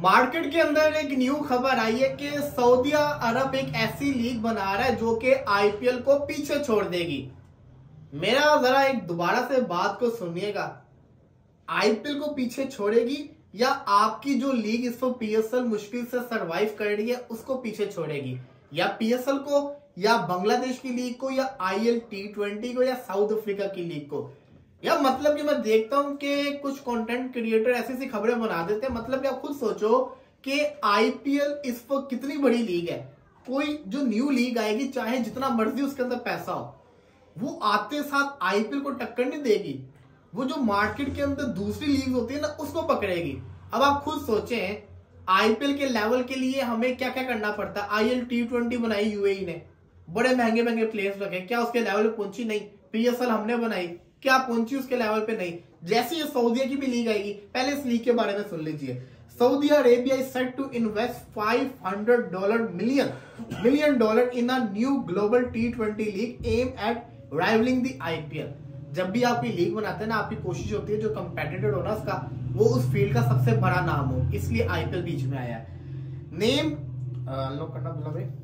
Market के अंदर एक न्यू खबर आई है कि सऊदी अरब एक ऐसी लीग बना रहा है जो कि आईपीएल को पीछे छोड़ देगी। मेरा जरा एक दोबारा से बात को सुनिएगा, आईपीएल को पीछे छोड़ेगी या आपकी जो लीग इस वक्त पीएसएल मुश्किल से सरवाइव कर रही है उसको पीछे छोड़ेगी, या पीएसएल को या बांग्लादेश की लीग को या आईएल T20 को या साउथ अफ्रीका की लीग को। या मतलब कि मैं देखता हूं कि कुछ कंटेंट क्रिएटर ऐसी ऐसी खबरें बना देते हैं, मतलब कि आप खुद सोचो कि आईपीएल इस वक्त कितनी बड़ी लीग है। कोई जो न्यू लीग आएगी चाहे जितना मर्जी उसके अंदर पैसा हो, वो आते साथ आईपीएल को टक्कर नहीं देगी। वो जो मार्केट के अंदर दूसरी लीग होती है ना उसको पकड़ेगी। अब आप खुद सोचें आईपीएल के लेवल के लिए हमें क्या क्या करना पड़ता है। आईएल T20 बनाई यूएई ने, बड़े महंगे महंगे प्लेयर्स रखे, क्या उसके लेवल पे पहुंची? नहीं। पीएसएल हमने बनाई, क्या पहुंची उसके लेवल पे? नहीं। जैसे ये सऊदीया की भी लीग आएगी, पहले इस लीग के बारे में सुन लीजिए। Saudi Arabia is set to invest $500 million in a new global T20 league aim at rivaling the IPL. जब भी आप ये लीग बनाते हैं ना, आपकी कोशिश होती है जो कंपेटिटर हो ना उसका, वो उस फील्ड का सबसे बड़ा नाम हो, इसलिए आईपीएल बीच में आया है। नेम लो करना मतलब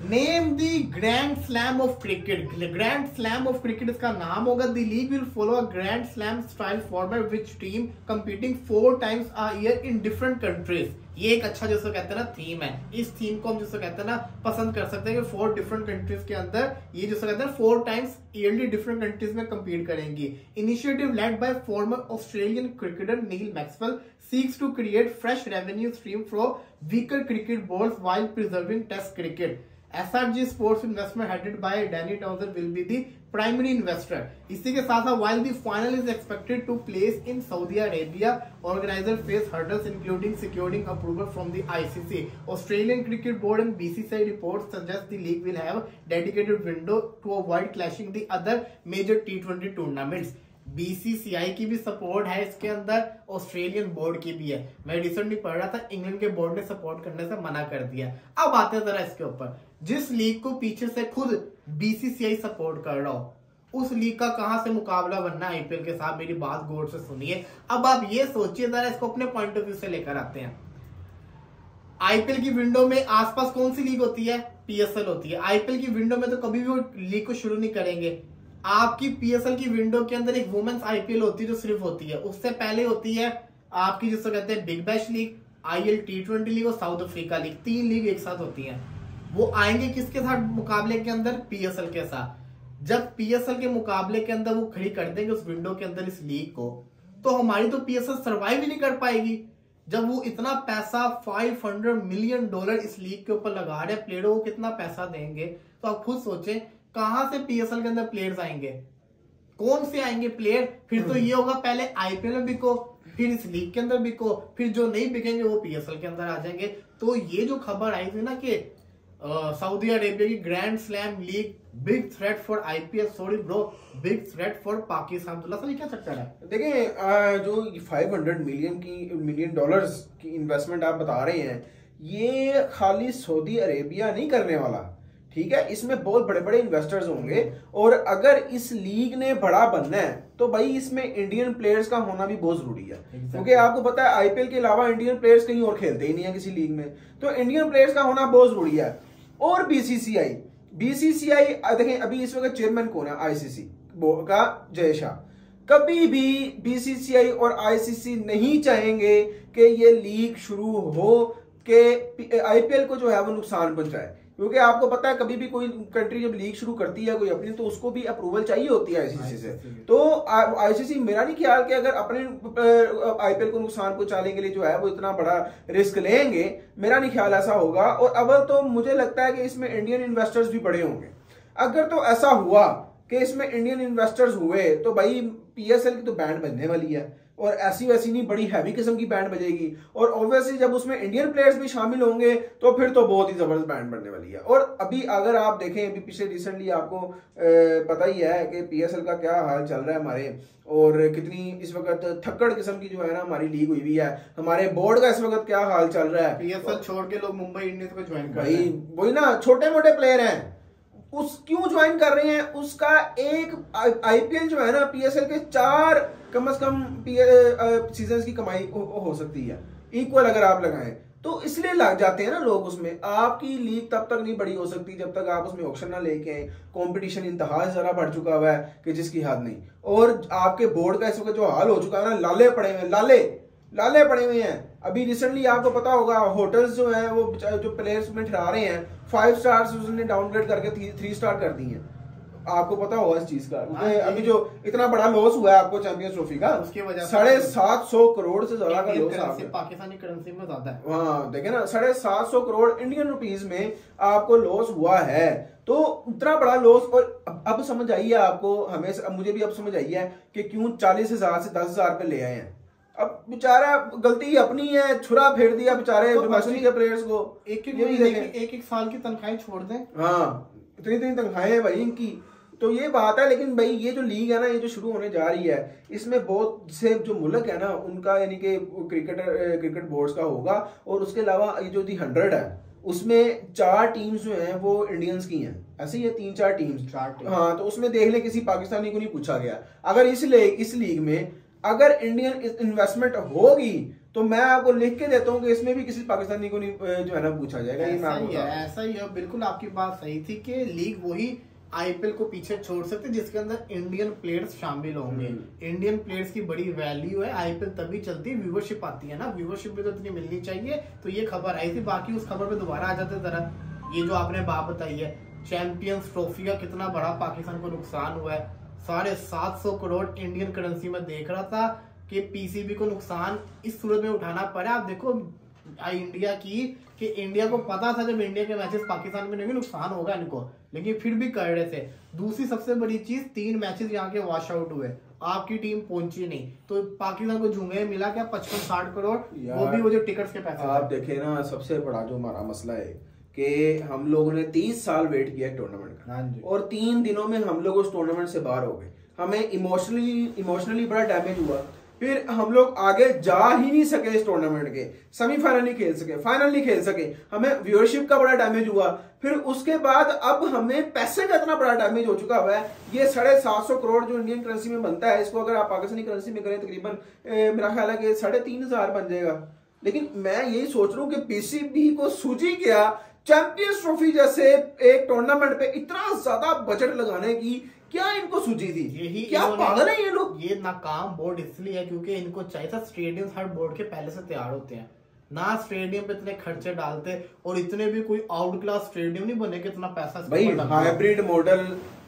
name the grand slam of cricket. Grand slam of cricket इसका नाम होगा। The league will follow a grand slam style format which team competing 4 times a year in different countries। ये एक अच्छा जिसको कहते हैं ना थीम है। इस थीम को हम जिसको कहते हैं ना पसंद कर सकते हैं कि 4 डिफरेंट कंट्रीज के अंदर ये जिसको कहते हैं 4 times ईयरली डिफरेंट कंट्रीज में कंपीट करेंगी। Initiative led by former Australian cricketer Neil Maxwell seeks to create fresh revenue stream from weaker cricket balls while preserving test cricket. SRG Sports Investment headed by Danny Townsend will be the primary investor. इसी के साथ साथ while the final is expected to place in Saudi Arabia, organizer face hurdles including securing approval from the ICC. Australian Cricket Board and BCCI reports suggest the league will have dedicated window to avoid clashing the other major T20 tournaments. BCCI की भी support है इसके अंदर, Australian board की भी है। मैं recently पढ़ रहा था, इंग्लैंड के बोर्ड ने सपोर्ट करने से मना कर दिया। अब आते हैं जरा इसके ऊपर, जिस लीग को पीछे से खुद बीसीसीआई सपोर्ट कर रहा हो, उस लीग का कहां से मुकाबला बनना है आईपीएल के साथ। मेरी बात गौर से सुनिए। अब आप ये सोचिए जरा, इसको अपने पॉइंट ऑफ व्यू से लेकर आते हैं। आईपीएल की विंडो में आसपास कौन सी लीग होती है? पीएसएल होती है। आईपीएल की विंडो में तो कभी भी वो लीग को शुरू नहीं करेंगे। आपकी पीएसएल की विंडो के अंदर एक वुमेन्स आईपीएल होती है जो सिर्फ होती है, उससे पहले होती है आपकी जिसको कहते हैं big bash league, IL T20 league और साउथ अफ्रीका लीग। 3 लीग एक साथ होती हैं। वो आएंगे किसके साथ मुकाबले के अंदर? पीएसएल के साथ। जब पीएसएल के मुकाबले के अंदर वो खड़ी कर देंगे उस विंडो के अंदर इस लीग को, तो हमारी तो पीएसएल सर्वाइव ही नहीं कर पाएगी। जब वो इतना पैसा $500 मिलियन इस लीग के ऊपर लगा रहे, प्लेयरों को कितना पैसा देंगे, तो आप खुद सोचें कहां से पीएसएल के अंदर प्लेयर्स आएंगे, कौन से आएंगे प्लेयर? फिर तो ये होगा पहले आईपीएल में बिको, फिर इस लीग के अंदर बिको, फिर जो नहीं बिकेंगे वो पीएसएल के अंदर आ जाएंगे। तो ये जो खबर आई थी ना कि सऊदी अरेबिया की grand slam league big threat for IPL, sorry bro, big threat for Pakistan. तो क्या चक्कर है? देखिए जो $500 मिलियन की इन्वेस्टमेंट आप बता रहे हैं, ये खाली सऊदी अरेबिया नहीं करने वाला, ठीक है। इसमें बहुत बड़े बड़े इन्वेस्टर्स होंगे, और अगर इस लीग ने बड़ा बनना है तो भाई इसमें इंडियन प्लेयर्स का होना भी बहुत जरूरी है। क्योंकि आपको पता है आईपीएल के अलावा इंडियन प्लेयर्स कहीं और खेलते ही नहीं है किसी लीग में, तो इंडियन प्लेयर्स का होना बहुत जरूरी है। और बीसीसीआई देखें अभी इस वक्त चेयरमैन कौन है? आईसीसी का जय शाह। कभी भी बीसीसीआई और आईसीसी नहीं चाहेंगे कि ये लीग शुरू हो कि आईपीएल को जो है वो नुकसान पहुंचाए, क्योंकि आपको पता है कभी भी कोई कंट्री जब लीग शुरू करती है कोई अपनी, तो उसको भी अप्रूवल चाहिए होती है आईसीसी से। तो आईसीसी मेरा नहीं ख्याल कि अगर अपने आईपीएल को नुकसान पहुंचाने के लिए जो है वो इतना बड़ा रिस्क लेंगे, मेरा नहीं ख्याल ऐसा होगा। और अब तो मुझे लगता है कि इसमें इंडियन इन्वेस्टर्स भी बड़े होंगे। अगर तो ऐसा हुआ कि इसमें इंडियन इन्वेस्टर्स हुए तो भाई पीएसएल की तो बैंड बजने वाली है, और ऐसी वैसी नहीं, बड़ी हैवी किस्म की बैंड बजेगी। और ऑब्वियसली जब उसमें इंडियन प्लेयर्स भी शामिल होंगे तो फिर तो बहुत ही जबरदस्त बैंड बनने वाली है। और अभी अगर आप देखें, अभी पिछले रिसेंटली आपको पता ही है कि पीएसएल का क्या हाल चल रहा है हमारे, और कितनी इस वक्त थक्कड़ किस्म की जो है ना हमारी लीग हुई हुई है। हमारे बोर्ड का इस वक्त क्या हाल चल रहा है, पीएसएल छोड़ के लोग मुंबई इंडियंस को ज्वाइन कर भाई वही ना, छोटे मोटे प्लेयर हैं, उस क्यों ज्वाइन कर रहे हैं, उसका एक आईपीएल जो है ना, पीएसएल के 4 कम से कम सीजन की कमाई हो सकती है इक्वल अगर आप लगाएं, तो इसलिए लग जाते हैं ना लोग उसमें। आपकी लीग तब तक नहीं बड़ी हो सकती जब तक आप उसमें ऑक्शन ना लेके आए। कंपटीशन इंतहा जरा बढ़ चुका हुआ है कि जिसकी हद नहीं, और आपके बोर्ड का इस वक्त जो हाल हो चुका है ना, लाले पड़े हुए, लाले पड़े हुए हैं। अभी रिसेंटली आपको पता होगा, होटल्स जो हैं वो जो प्लेयर्स में ठहरा रहे हैं 5 स्टार्स उसने डाउनग्रेड करके 3 स्टार कर दी हैं। आपको पता होगा इस चीज का। अभी जो इतना बड़ा लॉस हुआ है आपको चैंपियंस ट्रॉफी का, उसकी वजह 750 करोड़ से ज्यादा का लॉस है पाकिस्तानी करेंसी में ज्यादा है। हाँ देखे ना, 750 करोड़ इंडियन रुपीस में आपको लॉस हुआ है। तो इतना बड़ा लॉस, और अब समझ आई है आपको, हमें मुझे भी अब समझ आई है कि क्यों 40,000 से 10,000 पे ले आए हैं। अब बेचारा गलती अपनी है, छुरा फेर दिया बेचारे डोमेस्टिक के प्लेयर्स को। एक साल की तनख्वाहें छोड़ दें। हाँ, इतनी तनख्वाहें हैं भाई इनकी, तो ये बात है। लेकिन भाई ये जो लीग है ना, ये जो शुरू होने जा रही है, इसमें बहुत से जो मुल्क है ना उनका, यानी कि क्रिकेट बोर्ड्स का होगा, और उसके अलावा ये जो दी 100 है उसमें 4 टीम्स जो हैं वो इंडियंस की हैं। ऐसे ही है 3-4 टीम्स। हाँ, तो उसमें देख ले किसी पाकिस्तानी को नहीं पूछा गया। अगर इस लीग में अगर इंडियन इन्वेस्टमेंट होगी तो मैं आपको लिख के देता हूँ कि इसमें भी किसी पाकिस्तानी को नहीं जो है ना पूछा जाएगा। ऐसा ही है, बिल्कुल आपकी बात सही थी कि लीग वही आईपीएल को पीछे छोड़ सकते जिसके अंदर इंडियन प्लेयर्स शामिल होंगे। इंडियन प्लेयर्स की बड़ी वैल्यू है, आईपीएल तभी चलती है, व्यूवरशिप आती है ना, व्यूवरशिप भी तो इतनी मिलनी चाहिए। तो ये खबर आई थी। बाकी उस खबर पे दोबारा आ जाते जरा, ये जो आपने बात बताई है, चैंपियंस ट्रॉफी का कितना बड़ा पाकिस्तान को नुकसान हुआ है। 750 करोड़ इंडियन करेंसी में देख रहा था कि पीसीबी को नुकसान इस सूरत में उठाना पड़ा। आप देखो इंडिया की, कि इंडिया को पता था जब इंडिया के मैचेस पाकिस्तान में नहीं, नुकसान होगा इनको, लेकिन फिर भी कर रहे थे। दूसरी सबसे बड़ी चीज, 3 मैचेस यहाँ के वॉश आउट हुए, आपकी टीम पहुंची नहीं, तो पाकिस्तान को झूमे मिला क्या 55-60 करोड़, वो भी वो जो टिकट्स के पैसे। आप देखे ना, सबसे बड़ा जो हमारा मसला है कि हम लोगों ने 30 साल वेट किया टूर्नामेंट का, और 3 दिनों में हम लोग उस टूर्नामेंट से बाहर हो गए। हमें इमोशनली बड़ा डैमेज हुआ, फिर हम लोग आगे जा ही नहीं सके इस टूर्नामेंट के, सेमीफाइनल नहीं खेल सके, फाइनल नहीं खेल सके, हमें व्यूअरशिप का बड़ा डैमेज हुआ। फिर उसके बाद अब हमें पैसे का इतना बड़ा डैमेज हो चुका हुआ है। ये 750 करोड़ जो इंडियन करेंसी में बनता है, इसको अगर आप पाकिस्तानी करेंसी में करें तकरीबन मेरा ख्याल है कि 3,500 बन जाएगा। लेकिन मैं यही सोच रहा हूँ कि पीसीबी को सूझी क्या चैंपियंस ट्रॉफी जैसे एक टूर्नामेंट पे इतना ज्यादा बजट लगाने की, क्या इनको सूझी थी? यही क्या पागल है ये लोग? ये नाकाम बोर्ड इसलिए है क्योंकि इनको चाहिए था स्टेडियम हर बोर्ड के पहले से तैयार होते हैं ना, स्टेडियम पे इतने खर्चे डालते, और इतने भी कोई आउट क्लास स्टेडियम नहीं बने कि इतना पैसा भाई।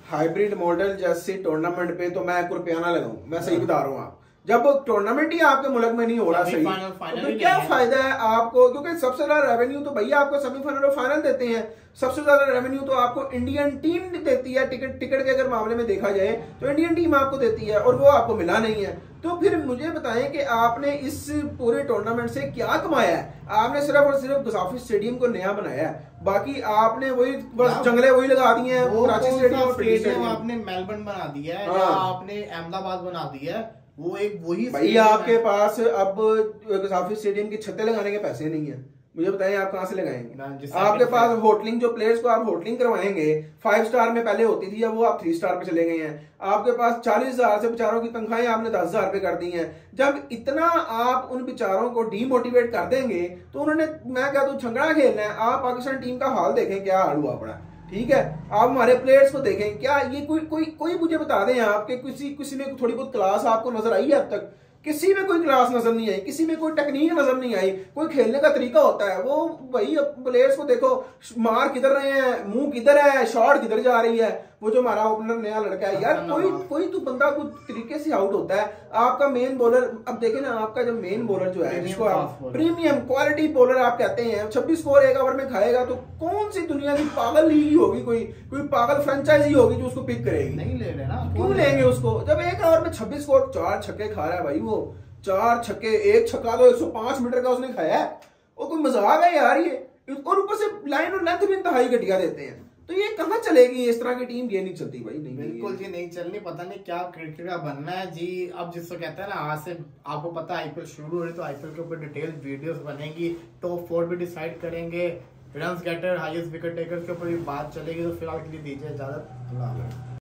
हाइब्रिड मॉडल जैसे टूर्नामेंट पे तो मैं 1 रुपया ना लगाऊं, मैं सही बता रहा हूँ। आप जब टूर्नामेंट ही आपके मुल्क में नहीं हो रहा सही, तो क्या फायदा है आपको? क्योंकि सबसे ज्यादा रेवेन्यू तो भैया आपको सेमीफाइनल और फाइनल देते हैं। सबसे ज्यादा रेवेन्यू तो आपको इंडियन टीम देती है। टिकट के अगर मामले में देखा जाए तो इंडियन टीम आपको देती है, और वो आपको मिला नहीं है। तो फिर मुझे बताएं कि आपने इस पूरे टूर्नामेंट से क्या कमाया है? आपने सिर्फ और सिर्फ गजाफी स्टेडियम को नया बनाया है, बाकी आपने वही बस जंगले वही लगा दिए हैं। कराची स्टेडियम आपने मेलबर्न बना दिया है, आपने अहमदाबाद बना दिया है, वो एक वही भाई। आपके पास अब गजाफी स्टेडियम की छतें लगाने के पैसे नहीं है, मुझे बताएं आप कहां से लगाएंगे? आपके पास होटलिंग, जो प्लेयर्स को आप होटलिंग करवाएंगे 5 स्टार में पहले होती थी, अब वो आप 3 स्टार पे चले गए हैं। आपके पास 40,000 से बेचारों की तनख्वाहें आपने 10,000 पे कर दी हैं। जब इतना आप उन बेचारों को डीमोटिवेट कर देंगे तो उन्होंने, मैं क्या तो झगड़ा खेलना है। आप पाकिस्तान टीम का हाल देखें, क्या हाल हुआ पड़ा, ठीक है? आप हमारे प्लेयर्स को देखें, क्या ये कोई मुझे बता दें आपके किसी में थोड़ी बहुत क्लास आपको नजर आई है? अब तक किसी में कोई क्लास नजर नहीं आई, किसी में कोई टेक्निक नजर नहीं आई, कोई खेलने का तरीका होता है। वो भाई प्लेयर्स को देखो, मार किधर रहे हैं, मुंह किधर है, शॉट किधर जा रही है। वो जो हमारा ओपनर नया लड़का है यार, कोई तो बंदा कुछ तरीके से आउट होता है। आपका मेन बॉलर, अब देखे ना, आपका जो मेन बॉलर जो है, जिसको आप प्रीमियम क्वालिटी बॉलर आप कहते हैं, 26 स्कोर 1 ओवर में खाएगा, तो कौन सी दुनिया की पागल लीग होगी, कोई पागल फ्रेंचाइजी होगी जो उसको पिक करेगी? नहीं ले रहे ना, क्यों लेंगे उसको? जब 1 ओवर में 26 स्कोर, 4 छक्के खा रहा है भाई, वो 4 छक्के, 1 छक्का तो 105 मीटर का उसने खाया है। वो कोई मजाक है यार ये? और ऊपर से लाइन और लेंथ भी इंतहाई घटिया देते हैं। तो ये कहाँ चलेगी इस तरह की टीम? ये नहीं चलती भाई, नहीं। बिल्कुल जी नहीं चलनी। पता नहीं क्या क्रिकेट का बनना है जी। अब जिसको कहते हैं ना, आज से आपको पता है आईपीएल शुरू हो रही, तो आईपीएल के ऊपर डिटेल वीडियोस बनेंगी, टॉप 4 भी डिसाइड करेंगे, run getter, highest wicket taker के ऊपर भी बात चलेगी। तो फिलहाल के लिए दीजिए इजाजत, अल्लाह हाफ़िज़।